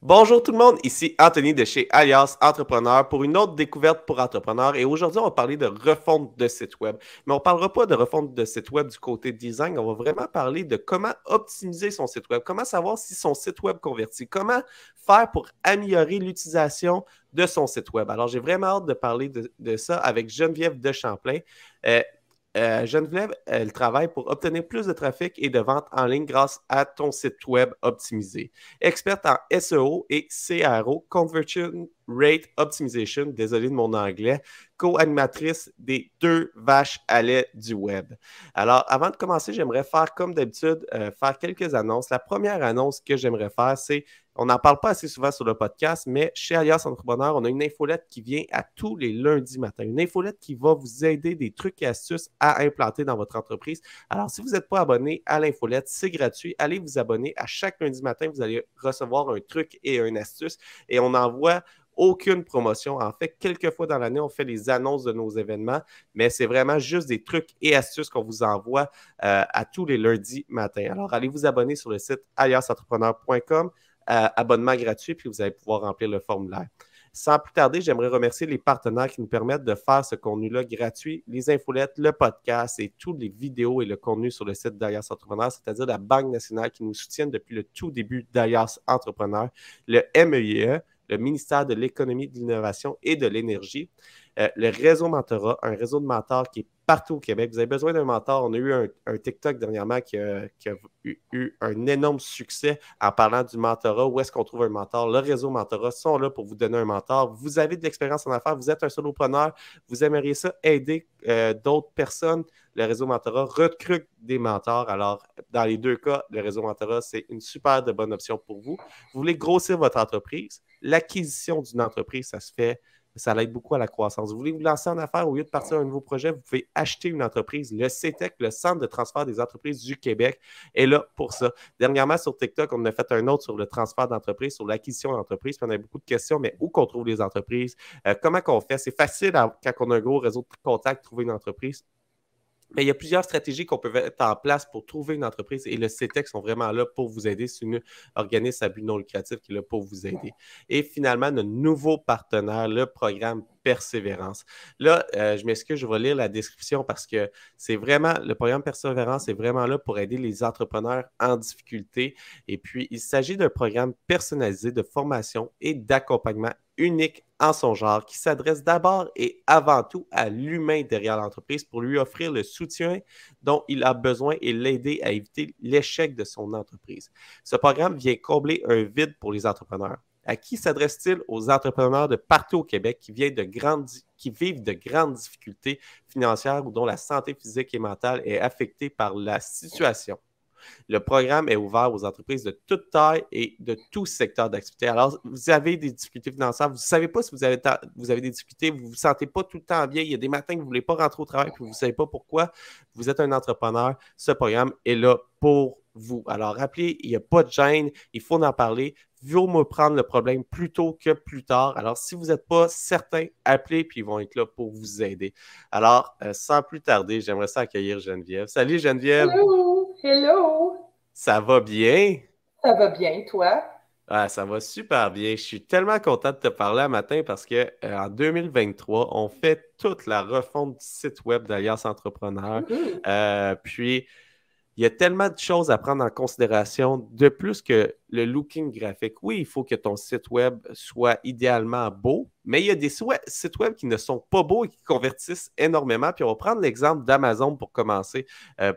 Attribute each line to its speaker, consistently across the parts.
Speaker 1: Bonjour tout le monde, ici Anthony de chez Alias Entrepreneur pour une autre découverte pour entrepreneurs. Et aujourd'hui, on va parler de refonte de site web. Mais on ne parlera pas de refonte de site web du côté design, on va vraiment parler de comment optimiser son site web, comment savoir si son site web convertit, comment faire pour améliorer l'utilisation de son site web. Alors, j'ai vraiment hâte de parler de ça avec Geneviève de Champlain. Euh, Geneviève, elle travaille pour obtenir plus de trafic et de ventes en ligne grâce à ton site web optimisé. Experte en SEO et CRO, Conversion Rate Optimization, désolé de mon anglais, co-animatrice des deux vaches à lait du web. Alors, avant de commencer, j'aimerais faire comme d'habitude, faire quelques annonces. La première annonce que j'aimerais faire, c'est on n'en parle pas assez souvent sur le podcast, mais chez Alias Entrepreneur, on a une infolette qui vient à tous les lundis matin. Une infolette qui va vous aider des trucs et astuces à implanter dans votre entreprise. Alors, si vous n'êtes pas abonné à l'infolette, c'est gratuit. Allez vous abonner. À chaque lundi matin, vous allez recevoir un truc et une astuce. Et on envoie aucune promotion. En fait, quelques fois dans l'année, on fait les annonces de nos événements, mais c'est vraiment juste des trucs et astuces qu'on vous envoie à tous les lundis matins. Alors, allez vous abonner sur le site aliasentrepreneur.com, abonnement gratuit, puis vous allez pouvoir remplir le formulaire. Sans plus tarder, j'aimerais remercier les partenaires qui nous permettent de faire ce contenu-là gratuit, les infolettes, le podcast et toutes les vidéos et le contenu sur le site d'Alias Entrepreneur, c'est-à-dire la Banque nationale qui nous soutiennent depuis le tout début d'Alias Entrepreneur, le MEIE, le ministère de l'Économie, de l'Innovation et de l'Énergie, le réseau Mentorat, un réseau de mentors qui est partout au Québec. Vous avez besoin d'un mentor. On a eu un TikTok dernièrement qui a eu un énorme succès en parlant du mentorat. Où est-ce qu'on trouve un mentor? Le réseau Mentorat sont là pour vous donner un mentor. Vous avez de l'expérience en affaires, vous êtes un solopreneur, vous aimeriez ça aider d'autres personnes. Le réseau Mentorat recrute des mentors. Alors, dans les deux cas, le réseau Mentorat, c'est une super de bonne option pour vous. Vous voulez grossir votre entreprise. L'acquisition d'une entreprise, ça se fait ça l'aide beaucoup à la croissance. Vous voulez vous lancer en affaires au lieu de partir à un nouveau projet, vous pouvez acheter une entreprise. Le CETEC, le Centre de transfert des entreprises du Québec, est là pour ça. Dernièrement, sur TikTok, on a fait un autre sur le transfert d'entreprise, sur l'acquisition d'entreprise. On a beaucoup de questions, mais où qu'on trouve les entreprises? Comment qu'on fait? C'est facile quand on a un gros réseau de contacts, trouver une entreprise. Mais il y a plusieurs stratégies qu'on peut mettre en place pour trouver une entreprise et le CETEC sont vraiment là pour vous aider. C'est un organisme à but non lucratif qui est là pour vous aider. Et finalement, notre nouveau partenaire, le programme Persévérance. Là, je m'excuse, je vais lire la description parce que c'est vraiment, le programme Persévérance est vraiment là pour aider les entrepreneurs en difficulté. Et puis, il s'agit d'un programme personnalisé de formation et d'accompagnement unique en son genre, qui s'adresse d'abord et avant tout à l'humain derrière l'entreprise pour lui offrir le soutien dont il a besoin et l'aider à éviter l'échec de son entreprise. Ce programme vient combler un vide pour les entrepreneurs. À qui s'adresse-t-il? Aux entrepreneurs de partout au Québec qui vivent de grandes difficultés financières ou dont la santé physique et mentale est affectée par la situation. Le programme est ouvert aux entreprises de toute taille et de tout secteur d'activité. Alors, vous avez des difficultés financières, vous ne savez pas si vous avez des difficultés, vous ne vous sentez pas tout le temps bien, il y a des matins que vous ne voulez pas rentrer au travail, puis vous ne savez pas pourquoi, vous êtes un entrepreneur, ce programme est là pour vous. Alors, rappelez, il n'y a pas de gêne, il faut en parler. Vaut mieux prendre le problème plus tôt que plus tard. Alors, si vous n'êtes pas certain, appelez, puis ils vont être là pour vous aider. Alors, sans plus tarder, j'aimerais ça accueillir Geneviève. Salut Geneviève!
Speaker 2: Hello, hello.
Speaker 1: Ça va bien?
Speaker 2: Ça va bien, toi?
Speaker 1: Ah, ça va super bien. Je suis tellement content de te parler un matin parce que en 2023, on fait toute la refonte du site web d'Alliance Entrepreneur.
Speaker 2: Wouhou.
Speaker 1: Puis, il y a tellement de choses à prendre en considération, de plus que le looking graphique. Oui, il faut que ton site web soit idéalement beau, mais il y a des sites web qui ne sont pas beaux et qui convertissent énormément. Puis on va prendre l'exemple d'Amazon pour commencer.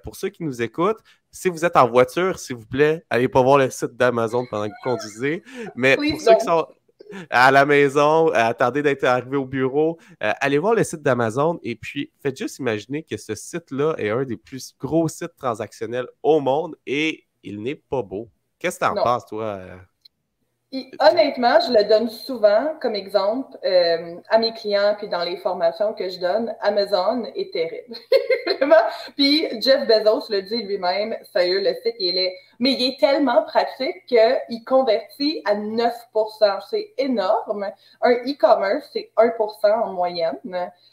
Speaker 1: Pour ceux qui nous écoutent, si vous êtes en voiture, s'il vous plaît, allez pas voir le site d'Amazon pendant que vous conduisez. Mais pour
Speaker 2: Please
Speaker 1: ceux qui
Speaker 2: don't.
Speaker 1: sont à la maison, attendez d'être arrivé au bureau, allez voir le site d'Amazon et puis faites juste imaginer que ce site-là est un des plus gros sites transactionnels au monde et il n'est pas beau. Qu'est-ce que tu en
Speaker 2: Non.
Speaker 1: penses, toi?
Speaker 2: Honnêtement, je le donne souvent comme exemple à mes clients puis dans les formations que je donne. Amazon est terrible. Vraiment. Puis Jeff Bezos le dit lui-même, sérieux, le site, il est... Mais il est tellement pratique qu'il convertit à 9%. C'est énorme. Un e-commerce, c'est 1% en moyenne.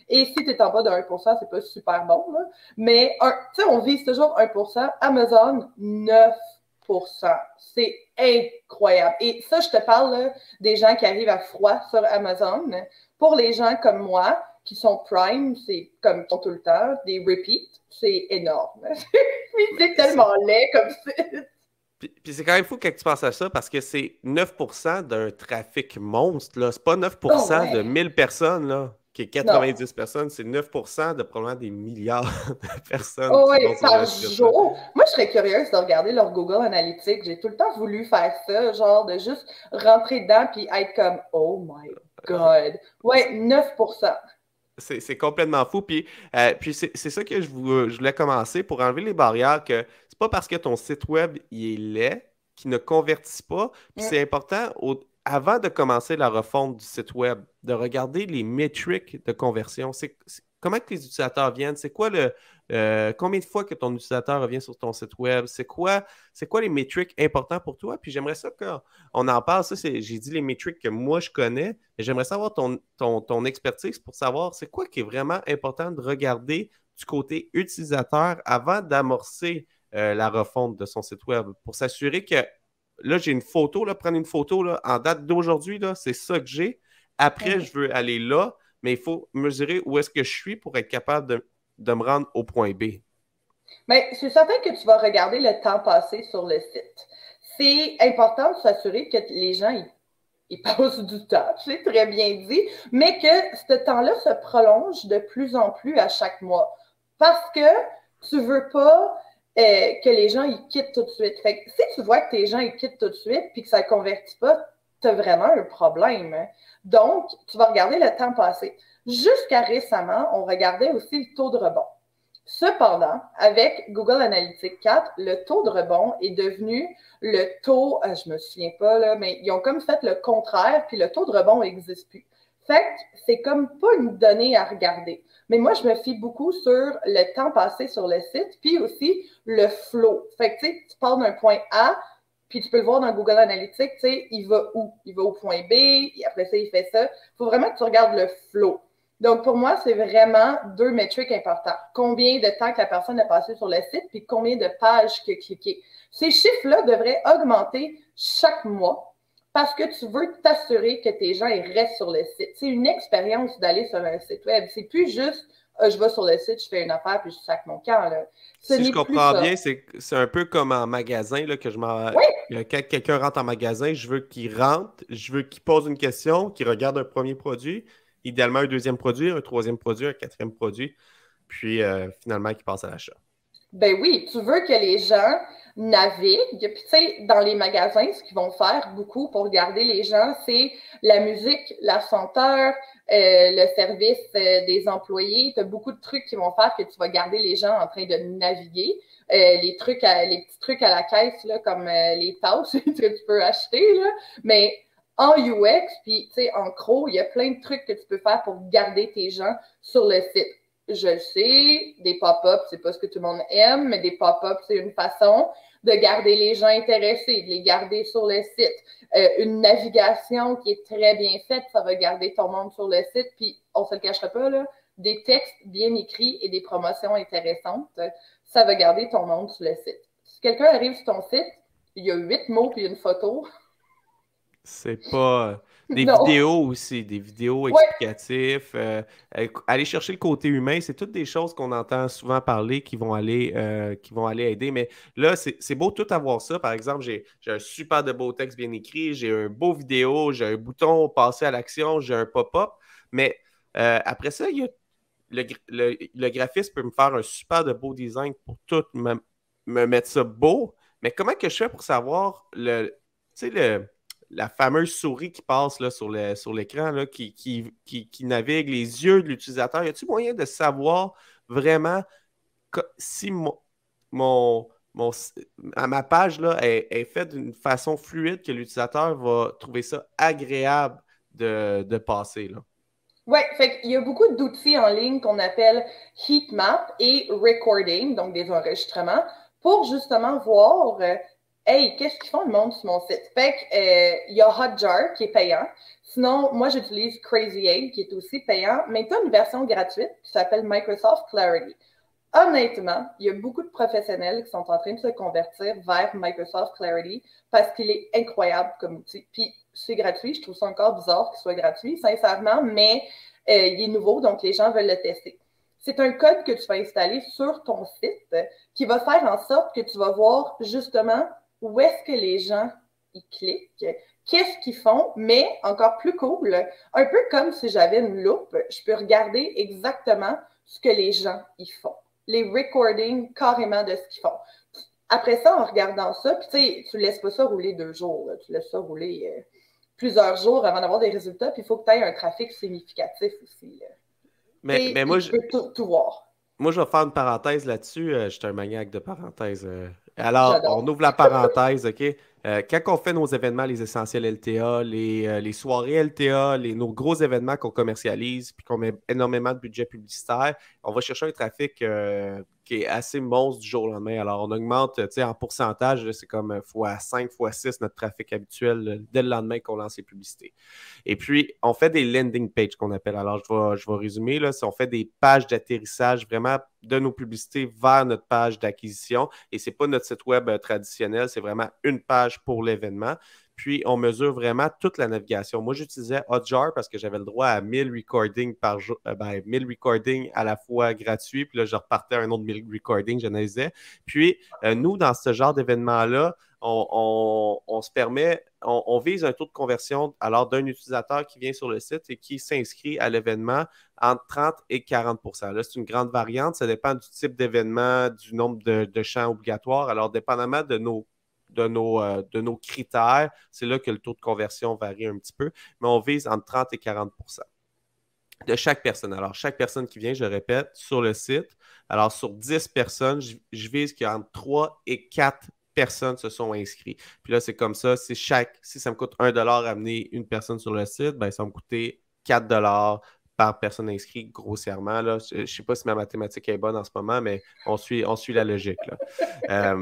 Speaker 2: Et si tu es en bas de 1%, c'est pas super bon. Là. Mais tu sais, on vise toujours 1%. Amazon, 9%. C'est incroyable. Et ça, je te parle là, des gens qui arrivent à froid sur Amazon. Pour les gens comme moi, qui sont Prime, c'est comme tout le temps, des repeats, c'est énorme. C'est tellement laid comme ça.
Speaker 1: Puis c'est quand même fou quand tu penses à ça parce que c'est 9% d'un trafic monstre, là. C'est pas
Speaker 2: Oh
Speaker 1: 9% de
Speaker 2: ouais.
Speaker 1: 1000 personnes, là, qui est
Speaker 2: Non.
Speaker 1: 90 personnes. C'est 9% de probablement des milliards de personnes
Speaker 2: Oh
Speaker 1: qui
Speaker 2: oui,
Speaker 1: vont sur
Speaker 2: par
Speaker 1: le site, là.
Speaker 2: jour. Moi, je serais curieuse de regarder leur Google Analytics. J'ai tout le temps voulu faire ça, genre de juste rentrer dedans puis être comme Oh my God. Ouais, 9%.
Speaker 1: C'est complètement fou. Puis c'est ça que je voulais commencer pour enlever les barrières que c'est pas parce que ton site web il est laid qu'il ne convertit pas. Puis
Speaker 2: Mm.
Speaker 1: c'est important, avant de commencer la refonte du site web, de regarder les métriques de conversion. Comment que les utilisateurs viennent? C'est quoi combien de fois que ton utilisateur revient sur ton site web? C'est quoi les métriques importants pour toi? Puis j'aimerais ça qu'on en parle. J'ai dit les métriques que moi je connais, mais j'aimerais savoir ton expertise pour savoir c'est quoi qui est vraiment important de regarder du côté utilisateur avant d'amorcer la refonte de son site web pour s'assurer que là, j'ai une photo, là, prendre une photo là, en date d'aujourd'hui, là, c'est ça que j'ai. Après,
Speaker 2: Mhm.
Speaker 1: je veux aller là, mais il faut mesurer où est-ce que je suis pour être capable de me rendre au point B.
Speaker 2: Mais c'est certain que tu vas regarder le temps passé sur le site. C'est important de s'assurer que les gens ils passent du temps, c'est très bien dit, mais que ce temps-là se prolonge de plus en plus à chaque mois. Parce que tu veux pas que les gens ils quittent tout de suite. Fait que si tu vois que tes gens ils quittent tout de suite puis que ça ne convertit pas, tu as vraiment un problème. Donc, tu vas regarder le temps passé. Jusqu'à récemment, on regardait aussi le taux de rebond. Cependant, avec Google Analytics 4, le taux de rebond est devenu le taux, je me souviens pas, là, mais ils ont comme fait le contraire, puis le taux de rebond n'existe plus. Fait que c'est comme pas une donnée à regarder. Mais moi, je me fie beaucoup sur le temps passé sur le site, puis aussi le flow. Fait que tu pars d'un point A, puis tu peux le voir dans Google Analytics, il va où? Il va au point B, et après ça, il fait ça. Il faut vraiment que tu regardes le flow. Donc, pour moi, c'est vraiment deux métriques importants. Combien de temps que la personne a passé sur le site, puis combien de pages qu'il a cliqué. Ces chiffres-là devraient augmenter chaque mois parce que tu veux t'assurer que tes gens ils restent sur le site. C'est une expérience d'aller sur un site web. C'est plus juste je vais sur le site, je fais une affaire, puis je sac mon camp. Là. Ce
Speaker 1: Si je
Speaker 2: n'est plus
Speaker 1: comprends
Speaker 2: ça.
Speaker 1: bien, c'est un peu comme en magasin, là,
Speaker 2: Oui,
Speaker 1: quand quelqu'un rentre en magasin, je veux qu'il rentre, je veux qu'il pose une question, qu'il regarde un premier produit, idéalement un deuxième produit, un troisième produit, un quatrième produit, puis finalement qu'il passe à l'achat.
Speaker 2: ben oui, tu veux que les gens naviguent. Puis, tu sais, dans les magasins, ce qu'ils vont faire beaucoup pour garder les gens, c'est la musique, la senteur, le service des employés. Tu as beaucoup de trucs qui vont faire que tu vas garder les gens en train de naviguer. Les petits trucs à la caisse, là, comme les tasses que tu peux acheter, là. Mais en UX, puis, tu sais, en gros, il y a plein de trucs que tu peux faire pour garder tes gens sur le site. Je le sais, des pop-ups, c'est pas ce que tout le monde aime, mais des pop-ups, c'est une façon de garder les gens intéressés, de les garder sur le site. Une navigation qui est très bien faite, ça va garder ton monde sur le site, puis on se le cachera pas, là, des textes bien écrits et des promotions intéressantes, ça va garder ton monde sur le site. Si quelqu'un arrive sur ton site, il y a 8 mots puis une photo,
Speaker 1: C'est pas des
Speaker 2: non.
Speaker 1: vidéos aussi, des vidéos
Speaker 2: Ouais,
Speaker 1: explicatives. Aller chercher le côté humain, c'est toutes des choses qu'on entend souvent parler qui vont aller aider. Mais là, c'est beau tout avoir ça. Par exemple, j'ai un super de beau texte bien écrit, j'ai un beau vidéo, j'ai un bouton passer à l'action, j'ai un pop-up. Mais après ça, il y a le graphiste peut me faire un super de beau design pour tout me mettre ça beau. Mais comment que je fais pour savoir tu sais, la fameuse souris qui passe là, sur l'écran, là, qui navigue les yeux de l'utilisateur? Y a-t-il moyen de savoir vraiment si mon, mon- ma page là, est faite d'une façon fluide que l'utilisateur va trouver ça agréable de passer, là?
Speaker 2: ouais, fait qu'il y a beaucoup d'outils en ligne qu'on appelle heatmap et recording, donc des enregistrements, pour justement voir, hey, qu'est-ce qu'ils font le monde sur mon site. Fait que, il y a Hotjar qui est payant. Sinon, moi, j'utilise Crazy Egg qui est aussi payant, mais tu as une version gratuite qui s'appelle Microsoft Clarity. Honnêtement, il y a beaucoup de professionnels qui sont en train de se convertir vers Microsoft Clarity parce qu'il est incroyable comme outil. Puis c'est gratuit, je trouve ça encore bizarre qu'il soit gratuit, sincèrement, mais il est nouveau, donc les gens veulent le tester. C'est un code que tu vas installer sur ton site qui va faire en sorte que tu vas voir justement où est-ce que les gens y cliquent, qu'est-ce qu'ils font, mais encore plus cool, un peu comme si j'avais une loupe, je peux regarder exactement ce que les gens y font. Les recordings carrément de ce qu'ils font. Après ça, en regardant ça, puis tu sais, tu laisses pas ça rouler 2 jours, là, tu laisses ça rouler plusieurs jours avant d'avoir des résultats, puis il faut que tu aies un trafic significatif aussi.
Speaker 1: Mais
Speaker 2: Tu peux tout voir.
Speaker 1: moi, je vais faire une parenthèse là-dessus. Je suis un maniaque de parenthèses. Alors, on
Speaker 2: J'adore.
Speaker 1: ouvre la parenthèse, OK? Quand on fait nos événements, les essentiels LTA, les soirées LTA, nos gros événements qu'on commercialise, puis qu'on met énormément de budget publicitaire, on va chercher un trafic qui est assez monstre du jour au lendemain. Alors, on augmente, tu sais, en pourcentage, c'est comme fois 5, fois 6 notre trafic habituel dès le lendemain qu'on lance les publicités. Et puis, on fait des landing pages qu'on appelle. Alors, je vais résumer. Là, on fait des pages d'atterrissage vraiment de nos publicités vers notre page d'acquisition. Et ce n'est pas notre site web traditionnel, c'est vraiment une page pour l'événement. Puis, on mesure vraiment toute la navigation. Moi, j'utilisais Hotjar parce que j'avais le droit à 1000 recordings par jour, 1000 recordings à la fois gratuits. Puis là, je repartais à un autre 1000 recordings, j'analysais. Puis, nous, dans ce genre d'événement-là, on se permet, on vise un taux de conversion alors d'un utilisateur qui vient sur le site et qui s'inscrit à l'événement entre 30 et 40 %. Là, c'est une grande variante. Ça dépend du type d'événement, du nombre de champs obligatoires. Alors, dépendamment de nos critères, c'est là que le taux de conversion varie un petit peu, mais on vise entre 30 et 40 % de chaque personne. Alors, chaque personne qui vient, je répète, sur le site, alors sur 10 personnes, je vise qu'il y a entre 3 et 4 personnes se sont inscrits. Puis là, c'est comme ça, si ça me coûte 1 $ amener une personne sur le site, ben, ça va me coûter 4 $ par personne inscrite grossièrement. Là. Je ne sais pas si ma mathématique est bonne en ce moment, mais on suit la logique. Là.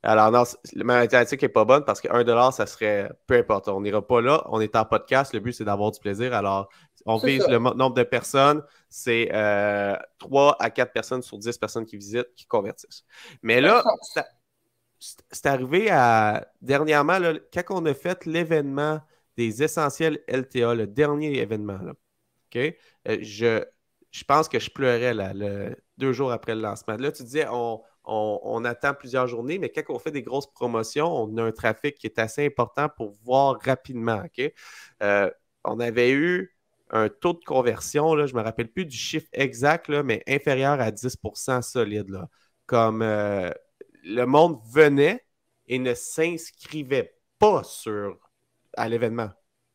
Speaker 1: Alors, non, la mathématique n'est pas bonne parce que 1 $, ça serait peu importe. On n'ira pas là. On est en podcast. Le but, c'est d'avoir du plaisir. Alors, on vise le nombre de personnes. C'est 3 à 4 personnes sur 10 personnes qui visitent, qui convertissent. Mais là, c'est arrivé dernièrement, là, quand on a fait l'événement des essentiels LTA, le dernier événement, là, OK? Je pense que je pleurais là, 2 jours après le lancement. Là, tu disais, on attend plusieurs journées, mais quand on fait des grosses promotions, on a un trafic qui est assez important pour voir rapidement. OK? On avait eu un taux de conversion, là, je ne me rappelle plus du chiffre exact, là, mais inférieur à 10 % solide. Là. Comme le monde venait et ne s'inscrivait pas à l'événement.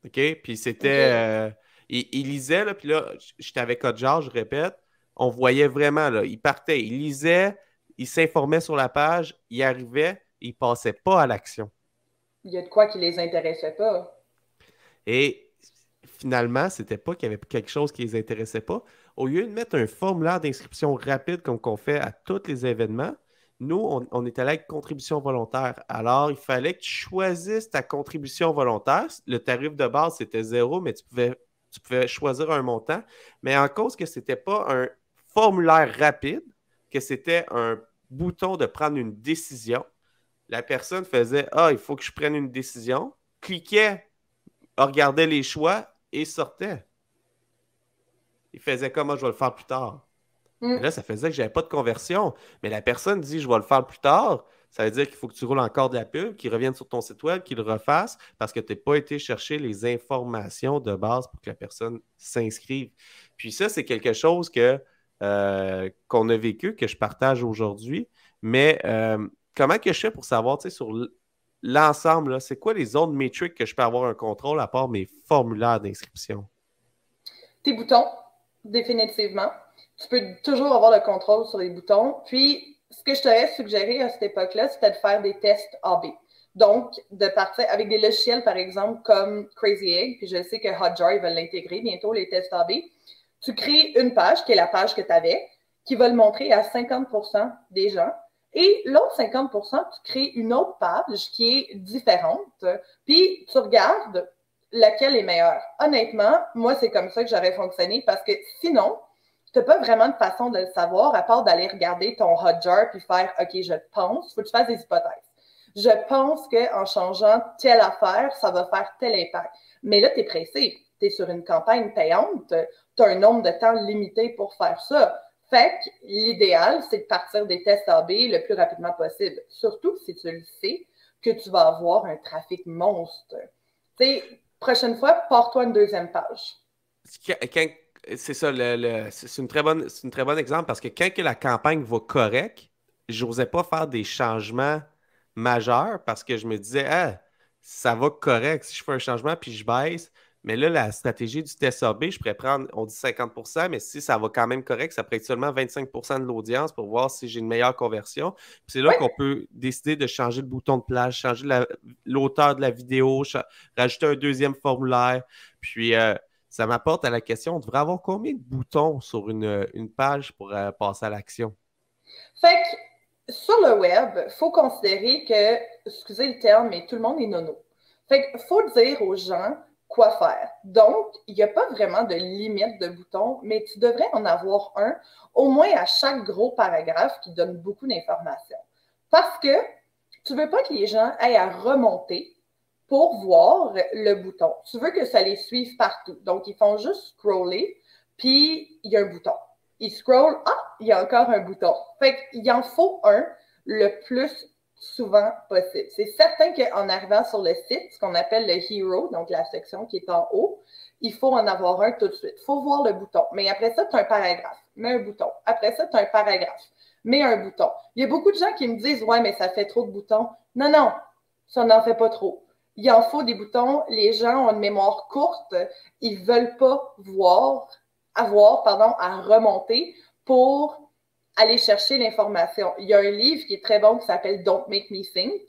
Speaker 1: OK? Puis c'était. Il lisait, là, puis là, j'étais avec Hotjar, je répète, on voyait vraiment, là, il partait, il lisait, il s'informait sur la page, il arrivait, il passait pas à l'action.
Speaker 2: Il y a de quoi qui les intéressait pas.
Speaker 1: Et finalement, c'était pas qu'il y avait quelque chose qui les intéressait pas. Au lieu de mettre un formulaire d'inscription rapide comme qu'on fait à tous les événements, nous, on est allé avec contribution volontaire. Alors, il fallait que tu choisisses ta contribution volontaire. Le tarif de base, c'était 0, mais tu pouvais choisir un montant. Mais en cause que ce n'était pas un formulaire rapide, que c'était un bouton de prendre une décision, la personne faisait « Ah, il faut que je prenne une décision », cliquait, regardait les choix et sortait. Il faisait comme « je vais le faire plus tard ». Et là, ça faisait que je n'avais pas de conversion. Mais la personne dit, je vais le faire plus tard. Ça veut dire qu'il faut que tu roules encore de la pub, qu'il revienne sur ton site web, qu'il le refasse parce que tu n'as pas été chercher les informations de base pour que la personne s'inscrive. Puis ça, c'est quelque chose qu'on a vécu, que je partage aujourd'hui. Mais comment que je fais pour savoir, tu sais, sur l'ensemble, c'est quoi les autres métriques que je peux avoir un contrôle à part mes formulaires d'inscription?
Speaker 2: Tes boutons, définitivement. Tu peux toujours avoir le contrôle sur les boutons. Puis, ce que je t'aurais suggéré à cette époque-là, c'était de faire des tests A/B. Donc, de partir avec des logiciels, par exemple, comme Crazy Egg, puis je sais que Hotjar, ils veulent l'intégrer bientôt, les tests A/B. Tu crées une page, qui est la page que tu avais, qui va le montrer à 50 % des gens. Et l'autre 50 %, tu crées une autre page qui est différente. Puis, tu regardes laquelle est meilleure. Honnêtement, moi, c'est comme ça que j'aurais fonctionné parce que sinon, tu n'as pas vraiment de façon de le savoir à part d'aller regarder ton Hotjar puis faire OK, je pense, il faut que tu fasses des hypothèses. Je pense qu'en changeant telle affaire, ça va faire tel impact. Mais là, tu es pressé. Tu es sur une campagne payante. Tu as un nombre de temps limité pour faire ça. Fait que l'idéal, c'est de partir des tests AB le plus rapidement possible. Surtout si tu le sais que tu vas avoir un trafic monstre. Tu sais, prochaine fois, pars-toi une deuxième page.
Speaker 1: C'est ça, c'est une très bonne exemple parce que quand que la campagne va correct, j'osais pas faire des changements majeurs parce que je me disais, ah, ça va correct si je fais un changement puis je baisse. Mais là, la stratégie du test AB, je pourrais prendre, on dit 50%, mais si ça va quand même correct, ça pourrait être seulement 25% de l'audience pour voir si j'ai une meilleure conversion. Puis c'est là
Speaker 2: Oui,
Speaker 1: qu'on peut décider de changer le bouton de plage, changer l'auteur de la vidéo, rajouter un deuxième formulaire. Puis ça m'apporte à la question, on devrait avoir combien de boutons sur une page pour passer à l'action?
Speaker 2: fait que sur le web, il faut considérer que, excusez le terme, mais tout le monde est nono. Fait qu'il faut dire aux gens quoi faire. Donc, il n'y a pas vraiment de limite de boutons, mais tu devrais en avoir un, au moins à chaque gros paragraphe qui donne beaucoup d'informations. Parce que tu ne veux pas que les gens aient à remonter pour voir le bouton. Tu veux que ça les suive partout. Donc, ils font juste scroller, puis il y a un bouton. Ils scrollent, ah, il y a encore un bouton. Fait qu'il en faut un le plus souvent possible. C'est certain qu'en arrivant sur le site, ce qu'on appelle le hero, donc la section qui est en haut, il faut en avoir un tout de suite. Il faut voir le bouton. Mais après ça, tu as un paragraphe. Mets un bouton. Après ça, tu as un paragraphe. Mets un bouton. Il y a beaucoup de gens qui me disent, ouais, mais ça fait trop de boutons. Non, non, ça n'en fait pas trop. Il en faut des boutons. Les gens ont une mémoire courte. Ils ne veulent pas avoir à remonter pour aller chercher l'information. Il y a un livre qui est très bon qui s'appelle Don't Make Me Think,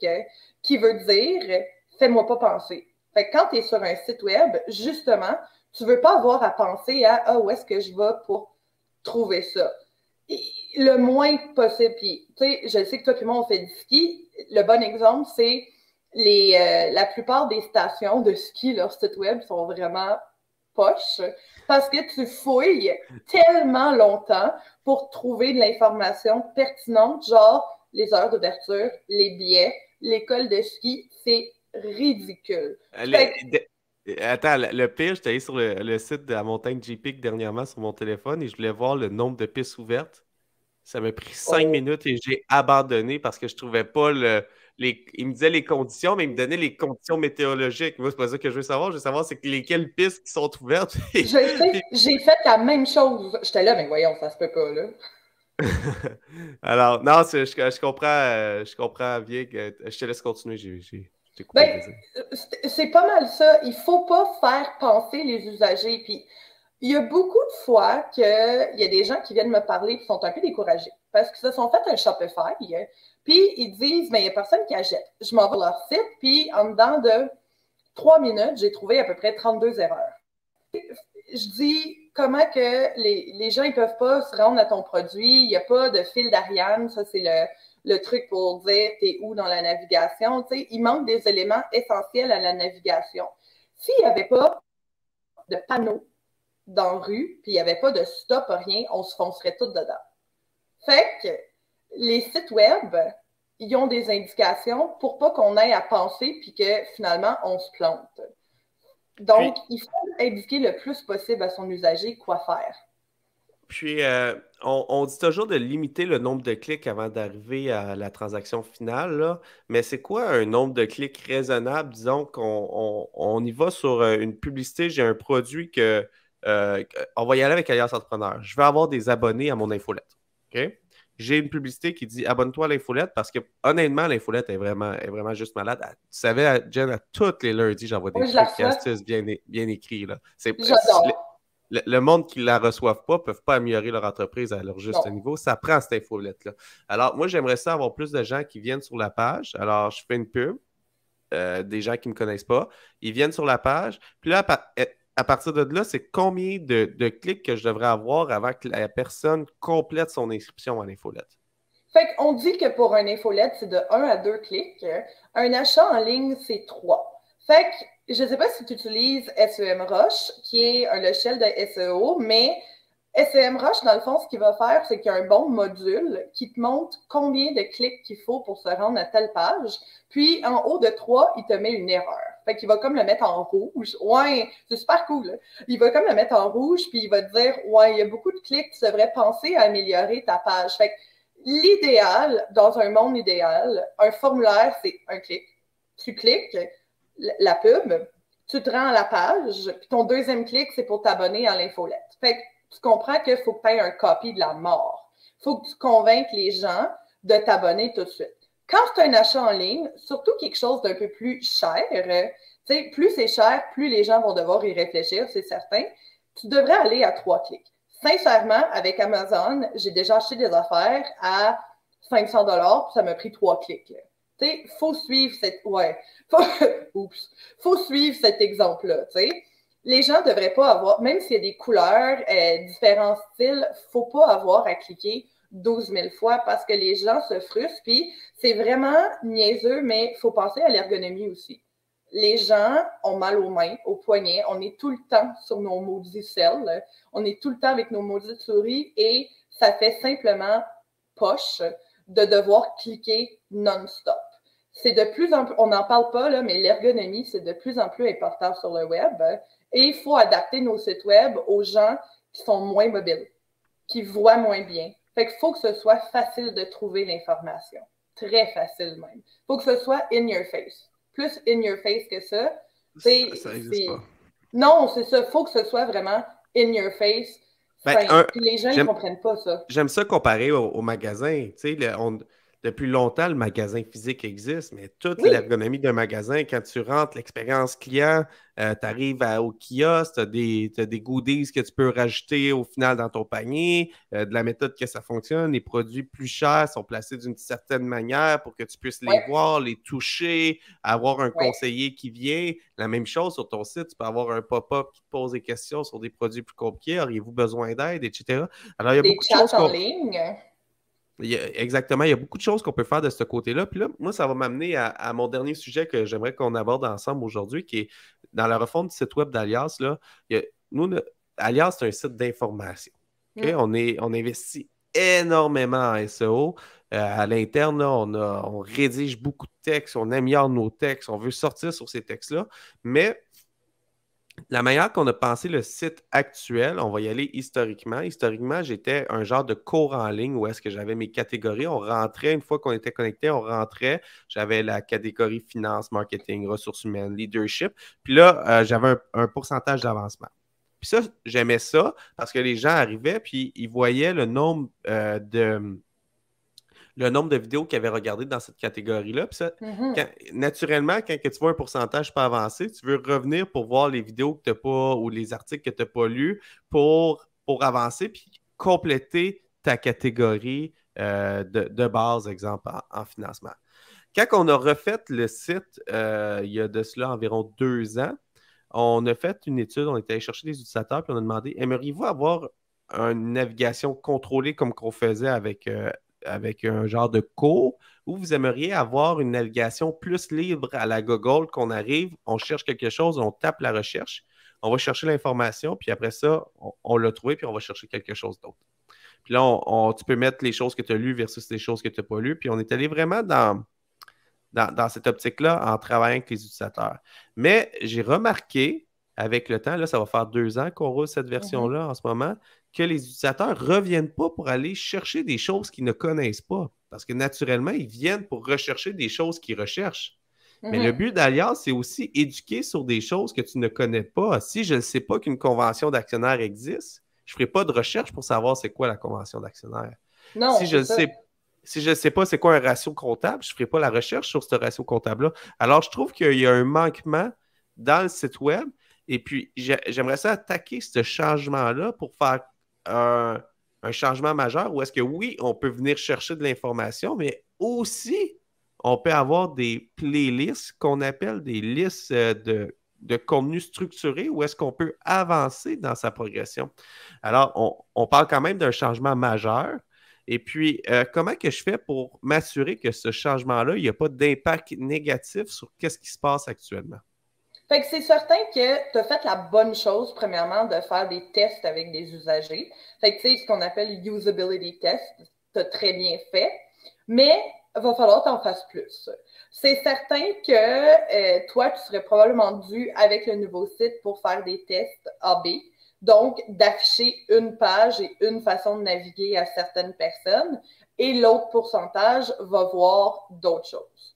Speaker 2: qui veut dire fais-moi pas penser. Fait que quand tu es sur un site web, justement, tu ne veux pas avoir à penser à où est-ce que je vais pour trouver ça. Et le moins possible. Puis, tu sais, je sais que toi et moi, on fait du ski. Le bon exemple, c'est la plupart des stations de ski, leurs sites web sont vraiment poches parce que tu fouilles tellement longtemps pour trouver de l'information pertinente, genre les heures d'ouverture, les billets, l'école de ski, c'est ridicule.
Speaker 1: Attends, le pire, j'étais allé sur le site de la montagne J-Peak dernièrement sur mon téléphone et je voulais voir le nombre de pistes ouvertes. Ça m'a pris 5 minutes et j'ai abandonné parce que je trouvais pas il me disait les conditions, mais il me donnait les conditions météorologiques. Moi, c'est pas ça que je veux savoir. Je veux savoir c'est lesquelles pistes qui sont ouvertes.
Speaker 2: Je sais, j'ai fait la même chose. J'étais là, mais voyons, ça se peut pas, là.
Speaker 1: Alors, non, je comprends bien que je te laisse continuer. J'ai coupé le
Speaker 2: Ben,
Speaker 1: désir.
Speaker 2: c'est pas mal ça. Il faut pas faire penser les usagers. Puis, il y a beaucoup de fois qu'il y a des gens qui viennent me parler et sont un peu découragés parce qu'ils se sont fait un Shopify. Puis, ils disent, mais il n'y a personne qui achète. Je m'en vais sur leur site, puis en dedans de 3 minutes, j'ai trouvé à peu près 32 erreurs. Je dis, comment que les gens ne peuvent pas se rendre à ton produit? Il n'y a pas de fil d'Ariane. Ça, c'est le truc pour dire t'es où dans la navigation. Tu sais, il manque des éléments essentiels à la navigation. S'il n'y avait pas de panneaux dans la rue, puis il n'y avait pas de stop, rien, on se foncerait tout dedans. Fait que les sites web, ils ont des indications pour pas qu'on ait à penser puis que finalement on se plante. Donc, il faut indiquer le plus possible à son usager quoi faire.
Speaker 1: Puis, on dit toujours de limiter le nombre de clics avant d'arriver à la transaction finale, là. Mais c'est quoi un nombre de clics raisonnable? Disons qu'on y va sur une publicité, j'ai un produit on va y aller avec Alliance Entrepreneur. Je veux avoir des abonnés à mon infolette. OK? J'ai une publicité qui dit abonne-toi à l'infolette parce que honnêtement, l'infolette est vraiment juste malade. Tu savais, Jen, à tous les lundis, j'envoie des
Speaker 2: Oui, je la
Speaker 1: trucs et
Speaker 2: reçois.
Speaker 1: astuces bien écrits, là.
Speaker 2: J'adore.
Speaker 1: Le monde qui ne la reçoivent pas ne peuvent pas améliorer leur entreprise à leur juste
Speaker 2: Non.
Speaker 1: niveau. Ça prend cette infolette-là. Alors, moi, j'aimerais ça avoir plus de gens qui viennent sur la page. Alors, je fais une pub, des gens qui ne me connaissent pas. Ils viennent sur la page. Puis là, à partir de là, c'est combien de clics que je devrais avoir avant que la personne complète son inscription à l'infolette?
Speaker 2: Fait qu'on dit que pour un infolette, c'est de 1 à 2 clics. Un achat en ligne, c'est 3. Fait que je ne sais pas si tu utilises SEMrush, qui est un logiciel de SEO, mais SEMrush, dans le fond, ce qu'il va faire, c'est qu'il y a un bon module qui te montre combien de clics qu'il faut pour se rendre à telle page. Puis, en haut de 3, il te met une erreur. Fait qu'il va comme le mettre en rouge. Ouais, c'est super cool. Là. Il va comme le mettre en rouge, puis il va te dire, ouais, il y a beaucoup de clics, tu devrais penser à améliorer ta page. Fait que l'idéal, dans un monde idéal, un formulaire, c'est un clic. Tu cliques, la pub, tu te rends à la page, puis ton deuxième clic, c'est pour t'abonner à l'infolette. Fait que tu comprends qu'il faut que tu aies un copy de la mort. Il faut que tu convainques les gens de t'abonner tout de suite. Quand c'est un achat en ligne, surtout quelque chose d'un peu plus cher, plus c'est cher, plus les gens vont devoir y réfléchir, c'est certain. Tu devrais aller à 3 clics. Sincèrement, avec Amazon, j'ai déjà acheté des affaires à 500 $, puis ça m'a pris 3 clics. Il faut suivre cette... Ouais. Faut suivre cet exemple-là, tu sais. Les gens ne devraient pas avoir, même s'il y a des couleurs, différents styles, il ne faut pas avoir à cliquer 12 000 fois parce que les gens se frustrent. Puis c'est vraiment niaiseux, mais il faut penser à l'ergonomie aussi. Les gens ont mal aux mains, aux poignets. On est tout le temps sur nos maudits selles. On est tout le temps avec nos maudites souris et ça fait simplement poche de devoir cliquer non-stop. C'est de plus en plus, on n'en parle pas, là, mais l'ergonomie, c'est de plus en plus important sur le web. Et il faut adapter nos sites web aux gens qui sont moins mobiles, qui voient moins bien. Fait qu'il faut que ce soit facile de trouver l'information. Très facile même. Il faut que ce soit in your face. Plus in your face que ça.
Speaker 1: Ça n'existe pas.
Speaker 2: Non, c'est ça. Il faut que ce soit vraiment in your face. Puis les gens ne comprennent pas ça.
Speaker 1: J'aime ça comparer au magasin. Tu sais, depuis longtemps, le magasin physique existe, mais toute l'ergonomie d'un magasin, quand tu rentres, l'expérience client, tu arrives au kiosque, tu as des goodies que tu peux rajouter au final dans ton panier, de la méthode que ça fonctionne. Les produits plus chers sont placés d'une certaine manière pour que tu puisses les voir, les toucher, avoir un conseiller qui vient. La même chose sur ton site, tu peux avoir un pop-up qui te pose des questions sur des produits plus compliqués. Auriez-vous besoin d'aide, etc. Alors, il y a beaucoup de choses
Speaker 2: en ligne.
Speaker 1: Exactement, il y a beaucoup de choses qu'on peut faire de ce côté-là. Puis là, moi, ça va m'amener à mon dernier sujet que j'aimerais qu'on aborde ensemble aujourd'hui, qui est dans la refonte du site web d'Alias. Alias, c'est un site d'information. Okay? On investit énormément en SEO. À l'interne, on rédige beaucoup de textes, on améliore nos textes, on veut sortir sur ces textes-là. Mais la manière qu'on a pensé le site actuel, on va y aller historiquement. Historiquement, j'étais un genre de cours en ligne où est-ce que j'avais mes catégories. On rentrait, une fois qu'on était connecté, on rentrait. J'avais la catégorie finance, marketing, ressources humaines, leadership. Puis là, j'avais un pourcentage d'avancement. Puis ça, j'aimais ça parce que les gens arrivaient puis ils voyaient le nombre de vidéos qu'ils avaient regardées dans cette catégorie-là. Puis ça, naturellement, quand tu vois un pourcentage pas avancé, tu veux revenir pour voir les vidéos que tu n'as pas ou les articles que tu n'as pas lus pour avancer puis compléter ta catégorie de base, exemple, en financement. Quand on a refait le site, il y a de cela environ 2 ans, on a fait une étude, on est allé chercher des utilisateurs puis on a demandé, aimeriez-vous avoir une navigation contrôlée comme qu'on faisait avec un genre de cours, ou vous aimeriez avoir une navigation plus libre à la Google, qu'on arrive, on cherche quelque chose, on tape la recherche, on va chercher l'information, puis après ça, on l'a trouvé, puis on va chercher quelque chose d'autre. Puis là, tu peux mettre les choses que tu as lues versus les choses que tu n'as pas lues, puis on est allé vraiment dans cette optique-là en travaillant avec les utilisateurs. Mais j'ai remarqué, avec le temps, là, ça va faire 2 ans qu'on roule cette version-là en ce moment, que les utilisateurs ne reviennent pas pour aller chercher des choses qu'ils ne connaissent pas. Parce que naturellement, ils viennent pour rechercher des choses qu'ils recherchent. Mais le but d'Alias, c'est aussi éduquer sur des choses que tu ne connais pas. Si je ne sais pas qu'une convention d'actionnaire existe, je ne ferai pas de recherche pour savoir c'est quoi la convention d'actionnaire.
Speaker 2: Non,
Speaker 1: si je ne sais pas c'est quoi un ratio comptable, je ne ferai pas la recherche sur ce ratio comptable-là. Alors, je trouve qu'il y a un manquement dans le site web. Et puis, j'aimerais ça attaquer ce changement-là pour faire un changement majeur où est-ce que oui, on peut venir chercher de l'information, mais aussi, on peut avoir des playlists qu'on appelle des listes de contenu structuré où est-ce qu'on peut avancer dans sa progression. Alors, on parle quand même d'un changement majeur. Et puis, comment que je fais pour m'assurer que ce changement-là, il n'y a pas d'impact négatif sur qu'est-ce qui se passe actuellement?
Speaker 2: Fait que c'est certain que tu as fait la bonne chose, premièrement, de faire des tests avec des usagers. Fait que tu sais, ce qu'on appelle usability test, tu as très bien fait, mais il va falloir que tu en fasses plus. C'est certain que toi, tu serais probablement dû avec le nouveau site pour faire des tests AB. Donc, d'afficher une page et une façon de naviguer à certaines personnes, et l'autre pourcentage va voir d'autres choses.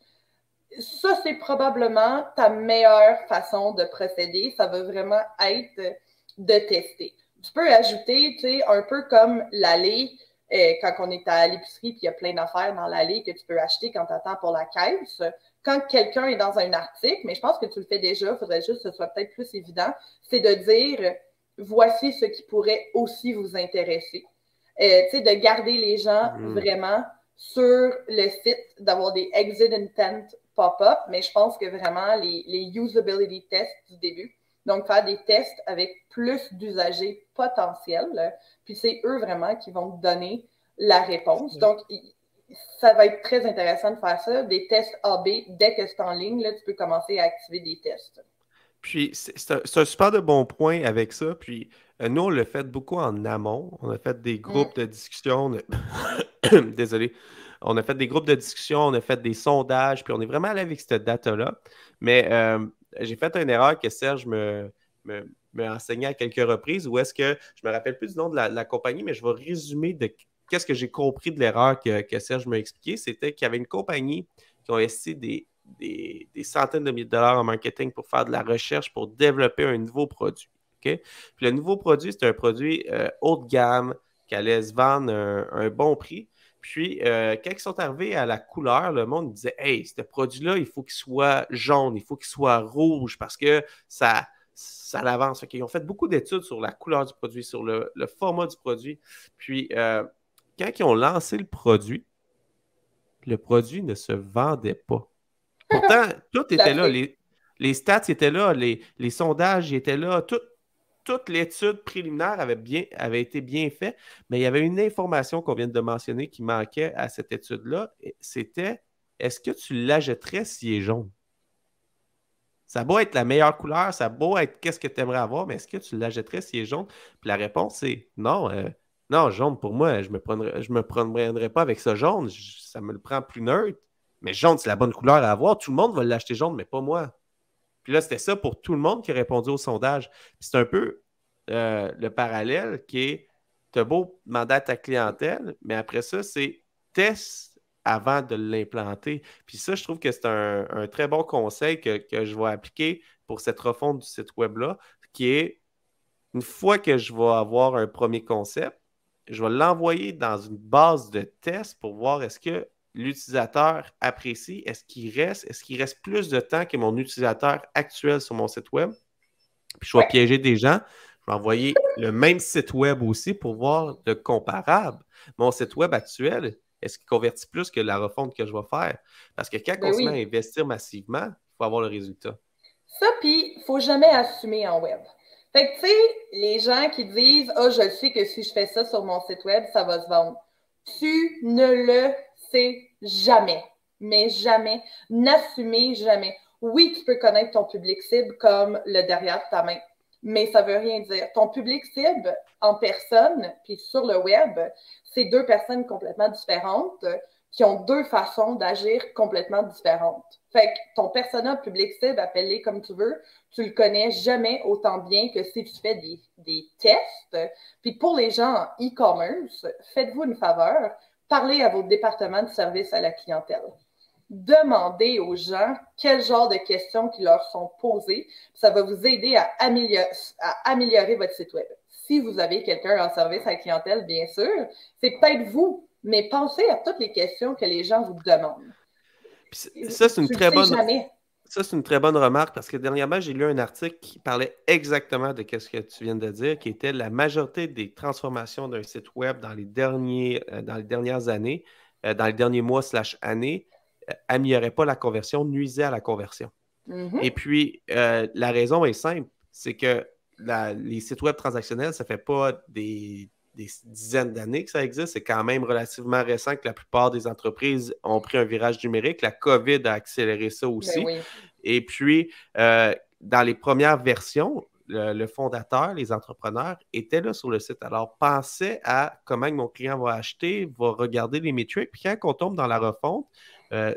Speaker 2: Ça, c'est probablement ta meilleure façon de procéder. Ça va vraiment être de tester. Tu peux ajouter, tu sais, un peu comme l'allée, quand on est à l'épicerie, puis il y a plein d'affaires dans l'allée que tu peux acheter quand tu attends pour la caisse. Quand quelqu'un est dans un article, mais je pense que tu le fais déjà, il faudrait juste que ce soit peut-être plus évident, c'est de dire, voici ce qui pourrait aussi vous intéresser. Tu sais, de garder les gens vraiment sur le site, d'avoir des exit intent pop-up, mais je pense que vraiment les usability tests du début, donc faire des tests avec plus d'usagers potentiels, puis c'est eux vraiment qui vont te donner la réponse. Donc, ça va être très intéressant de faire ça, des tests AB, dès que c'est en ligne, là, tu peux commencer à activer des tests.
Speaker 1: Puis, c'est un super de bon point avec ça. Puis, nous, on l'a fait beaucoup en amont. On a fait des groupes de discussion. Désolé. On a fait des groupes de discussion, on a fait des sondages, puis on est vraiment allé avec cette data-là. Mais j'ai fait une erreur que Serge me enseigné à quelques reprises, où est-ce que, je me rappelle plus du nom de la compagnie, mais je vais résumer de qu'est-ce que j'ai compris de l'erreur que Serge m'a expliqué. C'était qu'il y avait une compagnie qui a investi des centaines de milliers de dollars en marketing pour faire de la recherche pour développer un nouveau produit. Okay? Puis le nouveau produit, c'est un produit haut de gamme qui allait se vendre un bon prix. Puis, quand ils sont arrivés à la couleur, le monde disait hey, ce produit-là, il faut qu'il soit jaune, il faut qu'il soit rouge parce que ça l'avance. Ils ont fait beaucoup d'études sur la couleur du produit, sur le format du produit. Puis, quand ils ont lancé le produit ne se vendait pas. Pourtant, tout était là. Les stats étaient là, les sondages étaient là, toute l'étude préliminaire avait été bien faite, mais il y avait une information qu'on vient de mentionner qui manquait à cette étude-là. C'était est-ce que tu l'achèterais s'il est jaune? Ça a beau être la meilleure couleur, ça a beau être qu'est-ce que tu aimerais avoir, mais est-ce que tu l'achèterais s'il est jaune? Puis la réponse, c'est non. Non, jaune, pour moi, je me prendrais pas avec ça jaune. Ça me le prend plus neutre. Mais jaune, c'est la bonne couleur à avoir. Tout le monde va l'acheter jaune, mais pas moi. Puis là, c'était ça pour tout le monde qui a répondu au sondage. Puis c'est un peu le parallèle qui est, tu as beau demander à ta clientèle, mais après ça, c'est test avant de l'implanter. Puis ça, je trouve que c'est un très bon conseil que je vais appliquer pour cette refonte du site web-là, qui est, une fois que je vais avoir un premier concept, je vais l'envoyer dans une base de test pour voir est-ce que l'utilisateur apprécie, est-ce qu'il reste plus de temps que mon utilisateur actuel sur mon site web. Puis je vais piéger des gens. Je vais envoyer le même site web aussi pour voir le comparable. Mon site web actuel, est-ce qu'il convertit plus que la refonte que je vais faire? Parce que quand on se met à investir massivement, il faut avoir le résultat.
Speaker 2: Ça, puis, il ne faut jamais assumer en web. Fait que, tu sais, les gens qui disent « Ah, je sais que si je fais ça sur mon site web, ça va se vendre. » Tu ne le sais jamais. Mais jamais. N'assumez jamais. Oui, tu peux connaître ton public cible comme le derrière de ta main, mais ça ne veut rien dire. Ton public cible en personne, puis sur le web, c'est deux personnes complètement différentes qui ont deux façons d'agir complètement différentes. Fait que ton persona public cible, appelle-les comme tu veux, tu le connais jamais autant bien que si tu fais des tests. Puis pour les gens en e-commerce, faites-vous une faveur, parlez à votre département de service à la clientèle. Demandez aux gens quel genre de questions qui leur sont posées. Ça va vous aider à améliorer votre site web. Si vous avez quelqu'un en service à la clientèle, bien sûr, c'est peut-être vous, mais pensez à toutes les questions que les gens vous demandent.
Speaker 1: Puis ça, c'est une très bonne... Ça, c'est une très bonne remarque parce que dernièrement, j'ai lu un article qui parlait exactement de ce que tu viens de dire, qui était la majorité des transformations d'un site web dans les dernières années, dans les derniers mois/années, améliorait pas la conversion, nuisait à la conversion. Mm-hmm. Et puis, la raison est simple, c'est que les sites web transactionnels, ça fait pas des dizaines d'années que ça existe. C'est quand même relativement récent que la plupart des entreprises ont pris un virage numérique. La COVID a accéléré ça aussi.
Speaker 2: Oui.
Speaker 1: Et puis, dans les premières versions, le fondateur, les entrepreneurs étaient là sur le site. Alors, pensez à comment mon client va acheter, va regarder les métriques. Puis quand on tombe dans la refonte,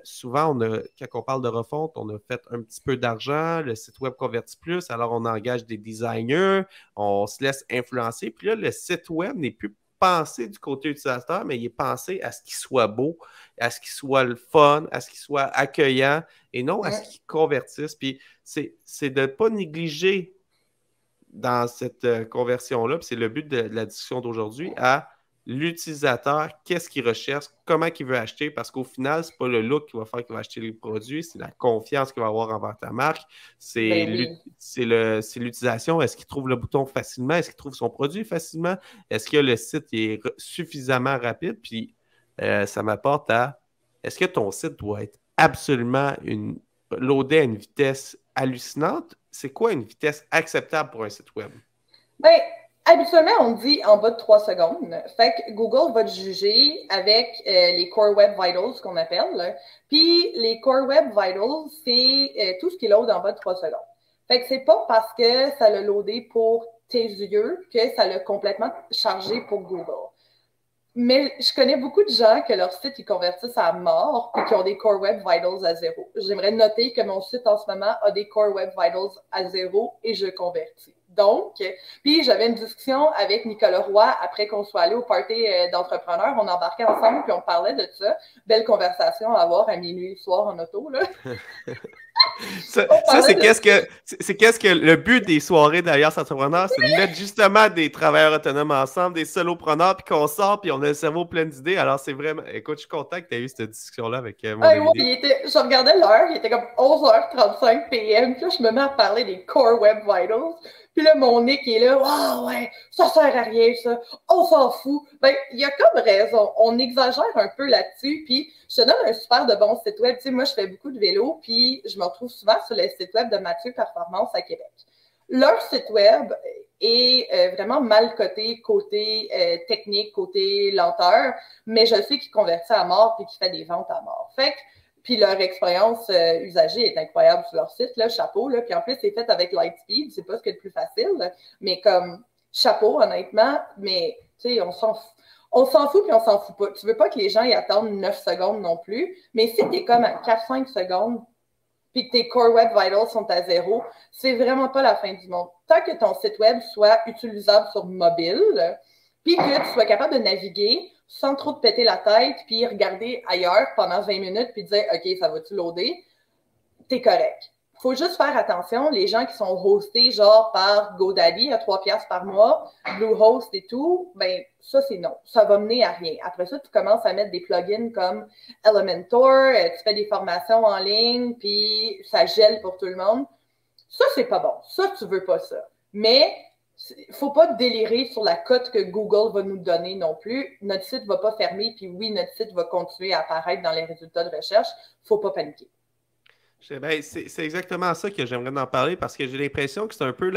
Speaker 1: souvent, quand on parle de refonte, on a fait un petit peu d'argent, le site web convertit plus, alors on engage des designers, on se laisse influencer. Puis là, le site web n'est plus pensé du côté utilisateur, mais il est pensé à ce qu'il soit beau, à ce qu'il soit le fun, à ce qu'il soit accueillant et non à ce qu'il convertisse. Puis c'est de ne pas négliger dans cette conversion-là, puis c'est le but de la discussion d'aujourd'hui, à l'utilisateur, qu'est-ce qu'il recherche, comment il veut acheter, parce qu'au final, ce n'est pas le look qui va faire qu'il va acheter les produits, c'est la confiance qu'il va avoir envers ta marque, c'est l'utilisation, est-ce qu'il trouve le bouton facilement, est-ce qu'il trouve son produit facilement, est-ce que le site est suffisamment rapide, puis ça m'apporte à, est-ce que ton site doit être absolument loadé à une vitesse hallucinante? C'est quoi une vitesse acceptable pour un site web?
Speaker 2: Bien, habituellement, on dit en bas de 3 secondes. Fait que Google va te juger avec les Core Web Vitals qu'on appelle. Puis les Core Web Vitals, c'est tout ce qui load en bas de 3 secondes. Fait que c'est pas parce que ça l'a loadé pour tes yeux que ça l'a complètement chargé pour Google. Mais je connais beaucoup de gens que leur site, ils convertissent à mort et qui ont des Core Web Vitals à 0. J'aimerais noter que mon site en ce moment a des Core Web Vitals à 0 et je convertis. Donc, puis j'avais une discussion avec Nicolas Roy après qu'on soit allé au party d'entrepreneurs. On embarquait ensemble puis on parlait de ça. Belle conversation à avoir à minuit le soir en auto, là.
Speaker 1: Ça c'est qu'est-ce que le but des soirées d'Alliance Entrepreneur, c'est de mettre justement des travailleurs autonomes ensemble, des solopreneurs, puis qu'on sort, puis on a le cerveau plein d'idées. Alors, c'est vraiment... Écoute, je suis content que tu aies eu cette discussion-là avec mon
Speaker 2: ami. Je regardais l'heure, il était comme 11h35 p.m. Puis là, je me mets à parler des Core Web Vitals. Puis là, mon Nick est là, « Ah ouais, ça sert à rien, ça. On s'en fout. » Ben, il y a comme raison. On exagère un peu là-dessus. Puis, je te donne un super de bon site web. Tu sais, moi, je fais beaucoup de vélo, puis je me retrouve souvent sur le site web de Mathieu Performance à Québec. Leur site web est vraiment mal coté côté technique, côté lenteur, mais je sais qu'ils convertissent à mort puis qu'ils font des ventes à mort. Fait que, puis leur expérience usagée est incroyable sur leur site, là, chapeau. Là. Puis en plus, c'est fait avec Lightspeed, c'est pas ce qui est le plus facile, là, mais comme chapeau, honnêtement, mais tu sais, on s'en fout. On s'en fout puis on s'en fout pas. Tu veux pas que les gens y attendent 9 secondes non plus, mais si tu es comme à 4-5 secondes puis que tes Core Web Vitals sont à 0, c'est vraiment pas la fin du monde. Tant que ton site web soit utilisable sur mobile, puis que tu sois capable de naviguer sans trop te péter la tête, puis regarder ailleurs pendant 20 minutes, puis dire « OK, ça va-tu loader? » T'es correct. Faut juste faire attention, les gens qui sont hostés genre par GoDaddy à 3$ par mois, Bluehost et tout, ben ça c'est non. Ça va mener à rien. Après ça, tu commences à mettre des plugins comme Elementor, tu fais des formations en ligne, puis ça gèle pour tout le monde. Ça, c'est pas bon. Ça, tu veux pas ça. Mais il faut pas délirer sur la cote que Google va nous donner non plus. Notre site va pas fermer, puis oui, notre site va continuer à apparaître dans les résultats de recherche. Faut pas paniquer.
Speaker 1: Ben, c'est exactement ça que j'aimerais en parler parce que j'ai l'impression que c'est un peu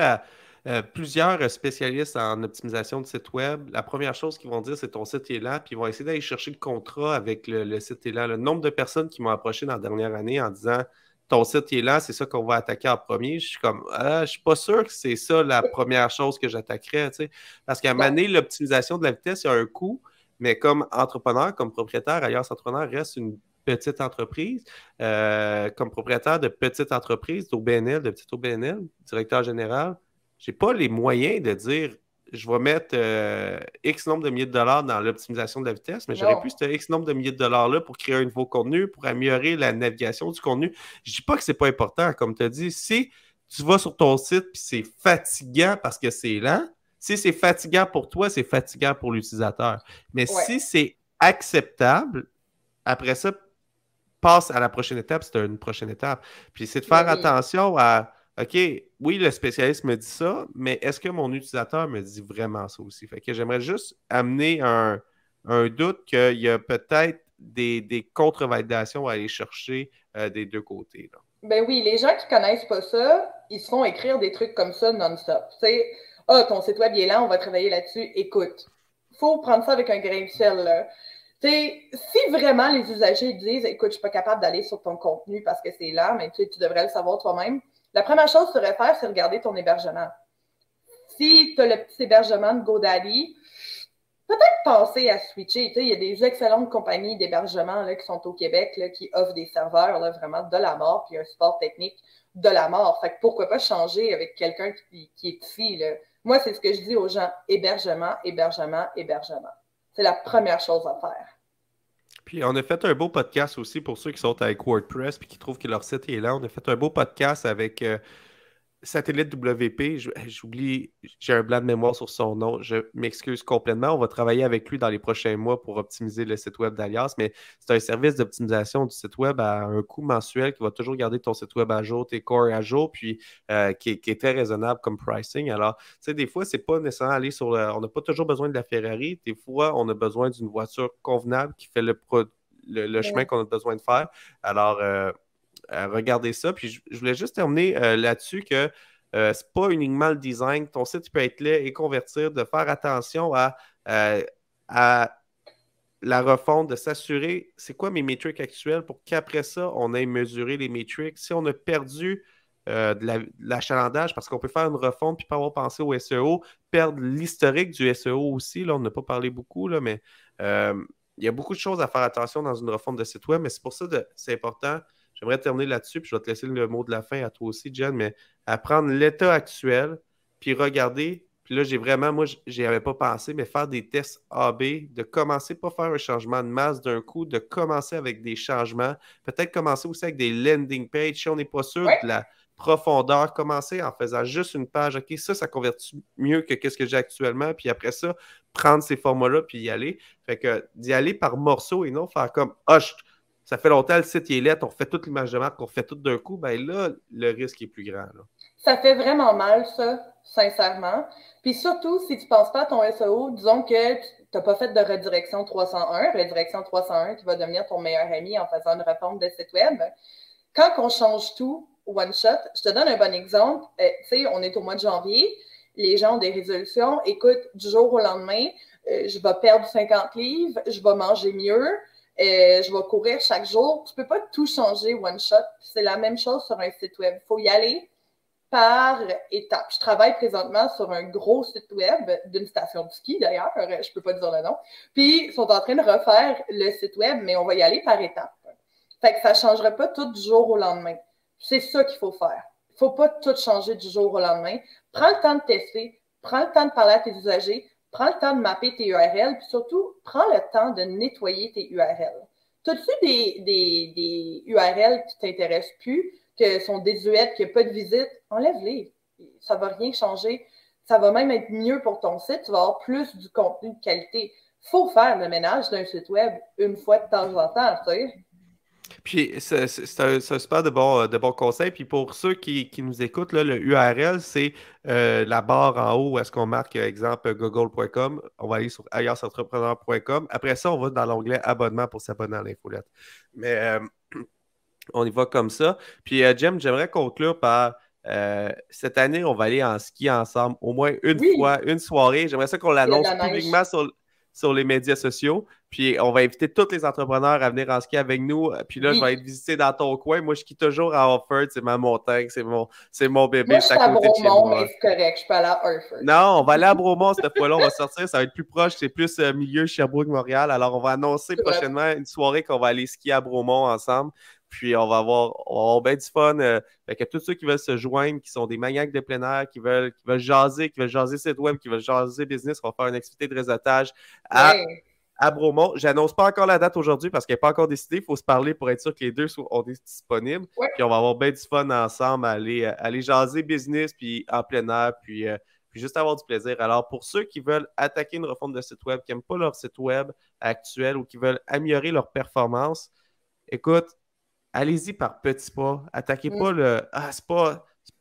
Speaker 1: plusieurs spécialistes en optimisation de site web. La première chose qu'ils vont dire, c'est ton site est lent, puis ils vont essayer d'aller chercher le contrat avec le site est lent. Le nombre de personnes qui m'ont approché dans la dernière année en disant ton site est lent, c'est ça qu'on va attaquer en premier. Je suis comme, je suis pas sûr que c'est ça la première chose que j'attaquerais, tu sais. Parce qu'à un moment donné, l'optimisation de la vitesse, il y a un coût, mais comme entrepreneur, comme propriétaire, Alliance Entrepreneur reste une petite entreprise, comme propriétaire de petite entreprise, d'OBNL, de petite OBNL, directeur général, je n'ai pas les moyens de dire je vais mettre X nombre de milliers de dollars dans l'optimisation de la vitesse, mais j'aurais pu ce X nombre de milliers de dollars-là pour créer un nouveau contenu, pour améliorer la navigation du contenu. Je ne dis pas que ce n'est pas important, comme tu as dit. Si tu vas sur ton site et c'est fatigant parce que c'est lent, si c'est fatigant pour toi, c'est fatigant pour l'utilisateur. Mais si c'est acceptable, après ça, passe à la prochaine étape, c'est une prochaine étape. Puis c'est de faire attention à, OK, oui, le spécialiste me dit ça, mais est-ce que mon utilisateur me dit vraiment ça aussi? Fait que j'aimerais juste amener un doute qu'il y a peut-être des contre-validations à aller chercher des deux côtés. Là.
Speaker 2: Ben oui, les gens qui connaissent pas ça, ils se font écrire des trucs comme ça non-stop. Tu sais, ton site web est lent, on va travailler là-dessus. Écoute, il faut prendre ça avec un grain de sel, là. Si vraiment les usagers disent « Écoute, je ne suis pas capable d'aller sur ton contenu parce que c'est là, mais tu devrais le savoir toi-même », La première chose que tu devrais faire, c'est regarder ton hébergement. Si tu as le petit hébergement de GoDaddy, peut-être penser à switcher. Il y a des excellentes compagnies d'hébergement qui sont au Québec là, qui offrent des serveurs là, vraiment de la mort, puis un support technique de la mort. Fait que pourquoi pas changer avec quelqu'un qui est ici. Là. Moi, c'est ce que je dis aux gens, hébergement, hébergement, hébergement. C'est la première chose à faire.
Speaker 1: Puis on a fait un beau podcast aussi pour ceux qui sont avec WordPress puis qui trouvent que leur site est là. On a fait un beau podcast avec Satellite WP. J'oublie, j'ai un blanc de mémoire sur son nom. Je m'excuse complètement. On va travailler avec lui dans les prochains mois pour optimiser le site web d'Alias, mais c'est un service d'optimisation du site web à un coût mensuel qui va toujours garder ton site web à jour, tes cores à jour, puis qui est très raisonnable comme pricing. Alors, tu sais, des fois, c'est pas nécessairement aller sur on n'a pas toujours besoin de la Ferrari. Des fois, on a besoin d'une voiture convenable qui fait le chemin qu'on a besoin de faire. Alors, regardez ça. Puis je voulais juste terminer là-dessus que c'est pas uniquement le design. Ton site peut être laid et convertir, de faire attention à la refonte, de s'assurer c'est quoi mes métriques actuelles pour qu'après ça, on aille mesurer les métriques. Si on a perdu de l'achalandage, parce qu'on peut faire une refonte puis pas avoir pensé au SEO, perdre l'historique du SEO aussi. Là, on n'a pas parlé beaucoup, là, mais il y a beaucoup de choses à faire attention dans une refonte de site web, mais c'est pour ça que c'est important. J'aimerais terminer là-dessus, puis je vais te laisser le mot de la fin à toi aussi, Jen, mais à prendre l'état actuel, puis regarder. Puis là, j'ai vraiment, moi, j'y avais pas pensé, mais faire des tests A/B, de commencer, pas faire un changement de masse d'un coup, de commencer avec des changements, peut-être commencer aussi avec des landing pages, si on n'est pas sûr
Speaker 2: Ouais.
Speaker 1: de la profondeur, commencer en faisant juste une page, OK, ça convertit mieux que ce que j'ai actuellement, puis après ça, prendre ces formats-là, puis y aller. Fait que d'y aller par morceaux et non faire comme, ça fait longtemps, le site il est laid, on refait toute l'image de marque, on refait tout d'un coup, ben là, le risque est plus grand. Là.
Speaker 2: Ça fait vraiment mal, ça, sincèrement. Puis surtout, si tu ne penses pas à ton SEO, disons que tu n'as pas fait de redirection 301, redirection 301 qui va devenir ton meilleur ami en faisant une refonte de site web. Quand on change tout, one shot, je te donne un bon exemple. Tu sais, on est au mois de janvier, les gens ont des résolutions. Écoute, du jour au lendemain, je vais perdre 50 livres, je vais manger mieux, je vais courir chaque jour. Tu ne peux pas tout changer one shot. C'est la même chose sur un site web. Il faut y aller par étapes. Je travaille présentement sur un gros site web d'une station de ski, d'ailleurs, je ne peux pas dire le nom. Puis, ils sont en train de refaire le site web, mais on va y aller par étapes. Fait que ça ne changera pas tout du jour au lendemain. C'est ça qu'il faut faire. Il ne faut pas tout changer du jour au lendemain. Prends le temps de tester, prends le temps de parler à tes usagers, prends le temps de mapper tes URL, puis surtout, prends le temps de nettoyer tes URL. T'as-tu des URL qui ne t'intéressent plus, qui sont désuètes, qu'il n'y a pas de visite? Enlève-les. Ça ne va rien changer. Ça va même être mieux pour ton site. Tu vas avoir plus du contenu de qualité. Il faut faire le ménage d'un site web une fois de temps en temps, tu sais.
Speaker 1: Puis c'est un super de bons conseils. Puis pour ceux qui nous écoutent, là, le URL, c'est la barre en haut où est-ce qu'on marque, exemple, google.com. On va aller sur aliasentrepreneur.com. Après ça, on va dans l'onglet abonnement pour s'abonner à l'infolette. Mais on y va comme ça. Puis Jem, j'aimerais conclure par cette année, on va aller en ski ensemble au moins une
Speaker 2: Oui,
Speaker 1: fois, une soirée. J'aimerais ça qu'on
Speaker 2: il y a de
Speaker 1: l'annonce
Speaker 2: la neige.
Speaker 1: publiquement sur les médias sociaux. Puis on va inviter tous les entrepreneurs à venir en ski avec nous. Puis là, je vais
Speaker 2: Oui.
Speaker 1: être visité dans ton coin. Moi, je skie toujours à Offord. C'est ma montagne, c'est mon bébé.
Speaker 2: Moi, je
Speaker 1: C'est
Speaker 2: suis
Speaker 1: à
Speaker 2: à
Speaker 1: côté de chez
Speaker 2: Bromont,
Speaker 1: moi.
Speaker 2: mais c'est correct. Je peux aller à Hartford.
Speaker 1: Non, on va aller à Bromont cette fois-là. On va sortir. Ça va être plus proche. C'est plus milieu Sherbrooke-Montréal. Alors, on va annoncer
Speaker 2: C'est vrai.
Speaker 1: prochainement une soirée qu'on va aller skier à Bromont ensemble. Puis, on va avoir bien du fun. Fait que tous ceux qui veulent se joindre, qui sont des maniaques de plein air, qui veulent jaser site web, qui veulent jaser business, on va faire une activité de réseautage à,
Speaker 2: Ouais.
Speaker 1: à Bromont. J'annonce pas encore la date aujourd'hui parce qu'elle n'est pas encore décidée. Il faut se parler pour être sûr que les deux sont disponibles.
Speaker 2: Ouais.
Speaker 1: Puis, on va avoir bien du fun ensemble, aller jaser business, puis en plein air, puis juste avoir du plaisir. Alors, pour ceux qui veulent attaquer une refonte de site web, qui n'aiment pas leur site web actuel ou qui veulent améliorer leur performance, écoute, allez-y par petits pas. Attaquez
Speaker 2: Mm.
Speaker 1: pas le c'est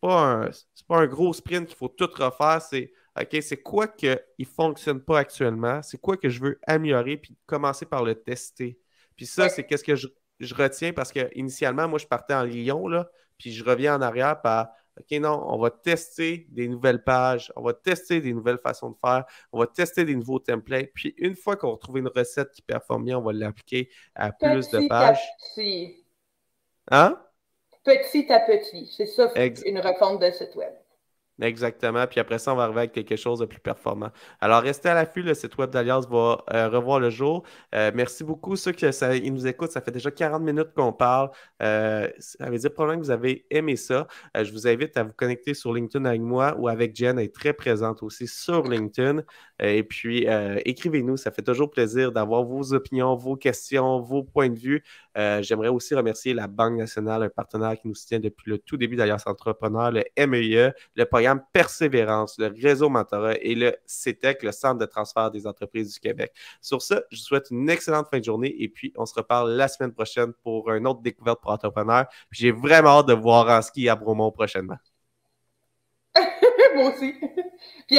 Speaker 1: pas un gros sprint qu'il faut tout refaire. C'est OK, c'est quoi qui ne fonctionne pas actuellement? C'est quoi que je veux améliorer? Puis commencer par le tester. Puis ça,
Speaker 2: Ouais.
Speaker 1: c'est qu'est-ce que je retiens parce que initialement, moi, je partais en Lyon, là, puis je reviens en arrière par OK, non, on va tester des nouvelles pages, on va tester des nouvelles façons de faire, on va tester des nouveaux templates. Puis une fois qu'on va trouver une recette qui performe bien, on va l'appliquer à plus de
Speaker 2: Petit à
Speaker 1: pages.
Speaker 2: petit.
Speaker 1: Hein?
Speaker 2: petit à petit. C'est ça,
Speaker 1: Ex-
Speaker 2: une refonte de site web.
Speaker 1: Exactement. Puis après ça, on va arriver avec quelque chose de plus performant. Alors, restez à l'affût. Le site web d'Alias va revoir le jour. Merci beaucoup. Ceux qui ils nous écoutent, ça fait déjà 40 minutes qu'on parle. Ça veut dire probablement que vous avez aimé ça. Je vous invite à vous connecter sur LinkedIn avec moi ou avec Jen. Elle est très présente aussi sur LinkedIn. Et puis, écrivez-nous. Ça fait toujours plaisir d'avoir vos opinions, vos questions, vos points de vue. J'aimerais aussi remercier la Banque nationale, un partenaire qui nous soutient depuis le tout début d'Alliance Entrepreneur, le MEIE, le programme Persévérance, le réseau mentorat et le CETEC, le Centre de transfert des entreprises du Québec. Sur ce, je vous souhaite une excellente fin de journée et puis on se reparle la semaine prochaine pour une autre découverte pour entrepreneurs. J'ai vraiment hâte de voir en ski à Bromont prochainement.
Speaker 2: Moi aussi. Puis